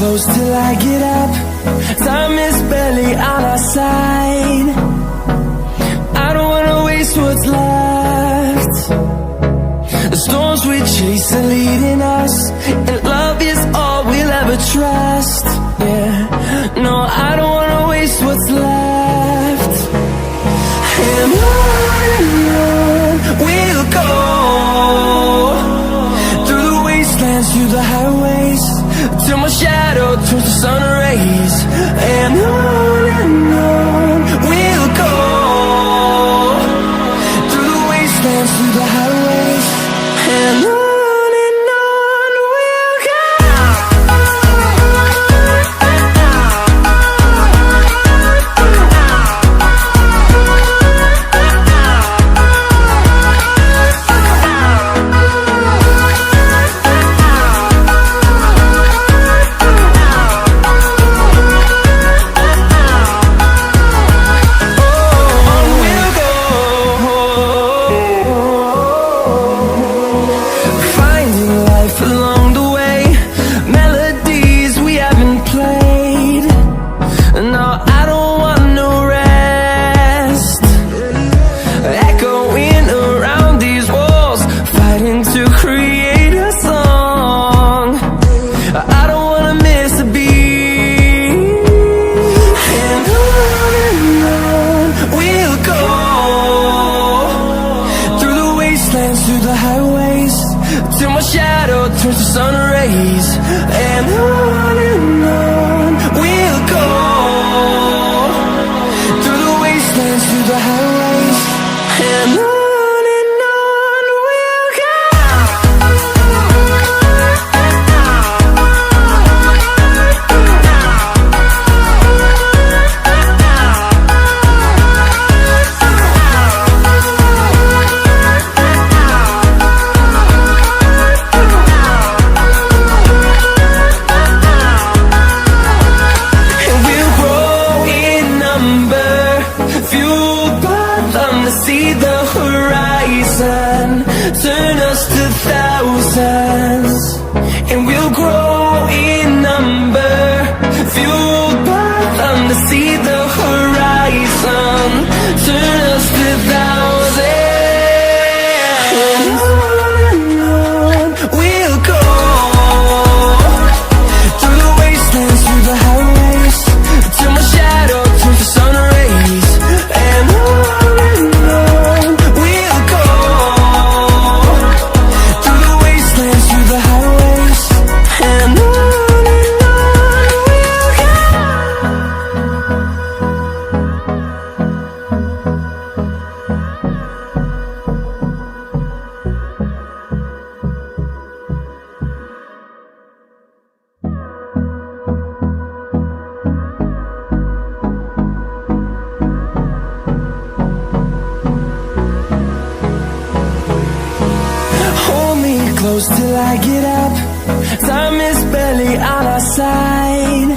Close till I get up. Time is barely on our side. I don't wanna waste what's left. The storms we chase are leading us, and love is all we'll ever trust. Yeah, no, I don't wanna waste what's left. And on we'll go, through the wastelands, through the highways, till my shadow turns to sun rays. And on we'll go, through the wastelands, through the highways, and on we'll go. Through the highways, till my shadow turns to sun rays. And on we'll go, through the wastelands, through the highways, and on we'll go. See the horizon, turn us to thousands, and we'll grow in number, fueled by them to see the horizon, turn us to thousands. And on we'll go, through the wastelands, through the highways, till my shadow turns to sun rays. And close till I get up. Time is barely on our side.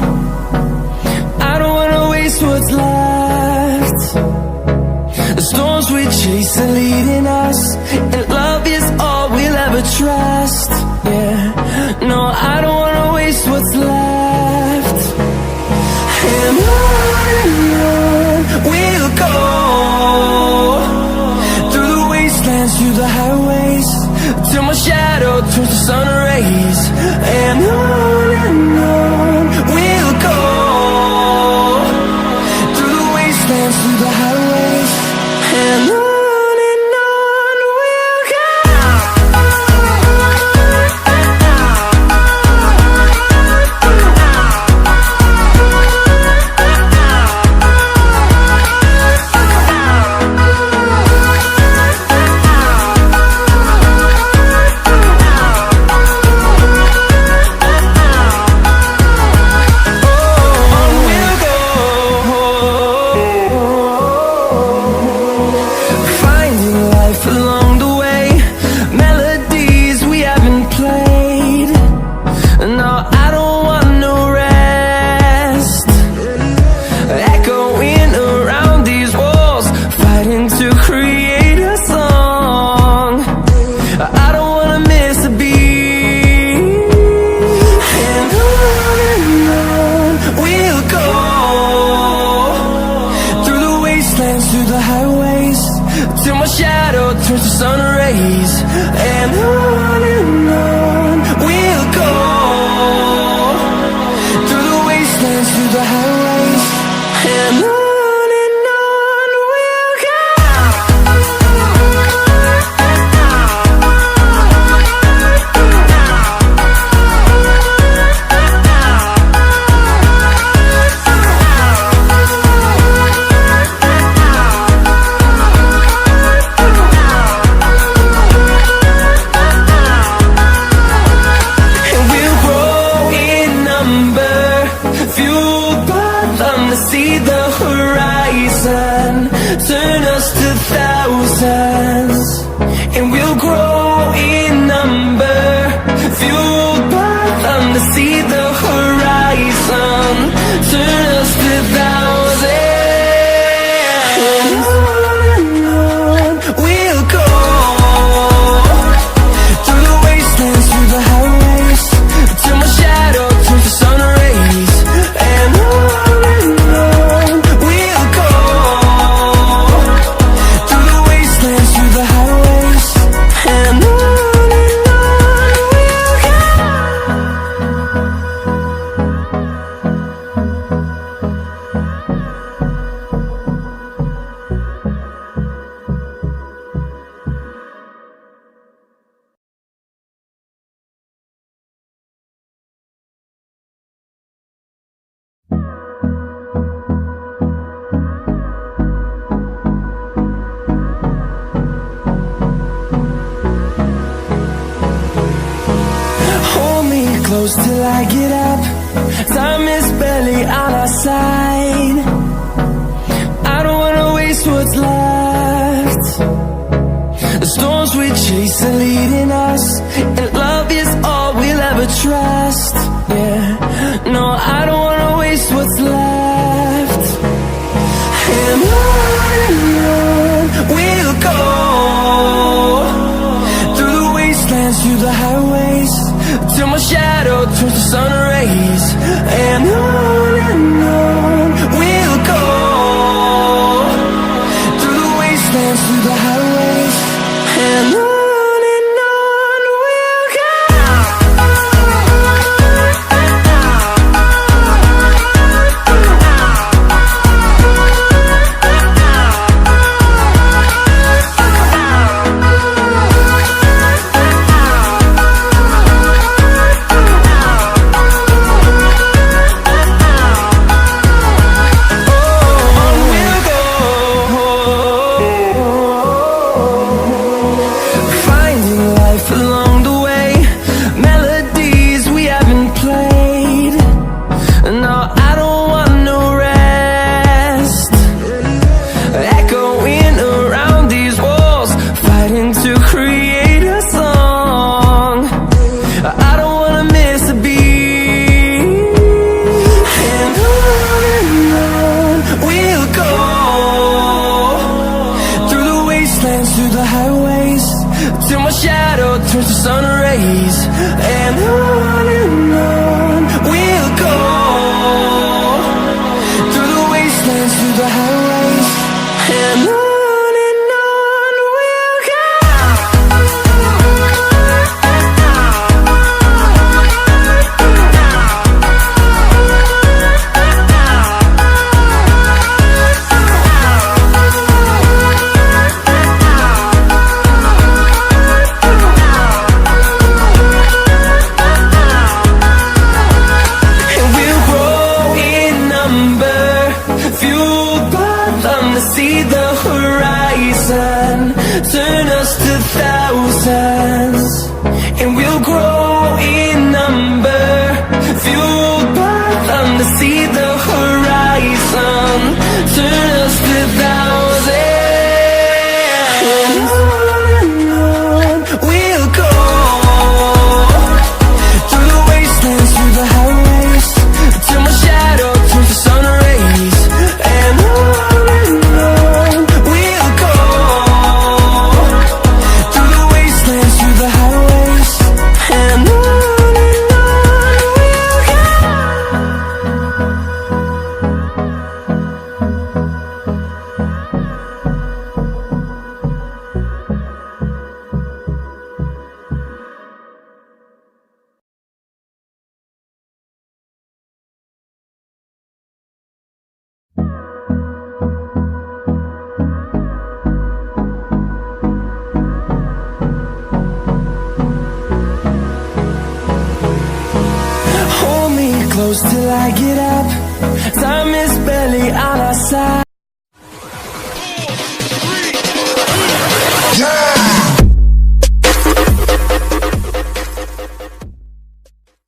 I don't wanna waste what's left. The storms we chase are leading us, and love is all we'll ever trust. Yeah, no, I don't wanna waste what's left. And on we'll go, through the wastelands, through the highways, till my shadow turns to sun rays. And on we'll go, through the wastelands, through the highways, and on we'll go. sun rays. And on we'll go, through the wastelands, through the highways. And on we'll go. See the horizon, turn us to thousands, and we'll grow in number, fueled by them. To see the horizon, turn us to thousands, and on we'll go, through the wastelands, through the highways, till my shadow turns to sun rays. And on close till I get up. Time is barely on our side. I don't wanna waste what's left. The storms we chase are leading us, and love is all we'll ever trust. Yeah, no, I don't wanna waste what's left. And on we'll go, through the wastelands, through the highways, till my shadow turns to sun rays. And on we'll go, through the wastelands, through the highways. And on we'll go. Through the highways, till my shadow turns to sun rays. And on we'll go, through the wastelands, through the highways. And on we'll go. close till I get up. Time is barely on our side.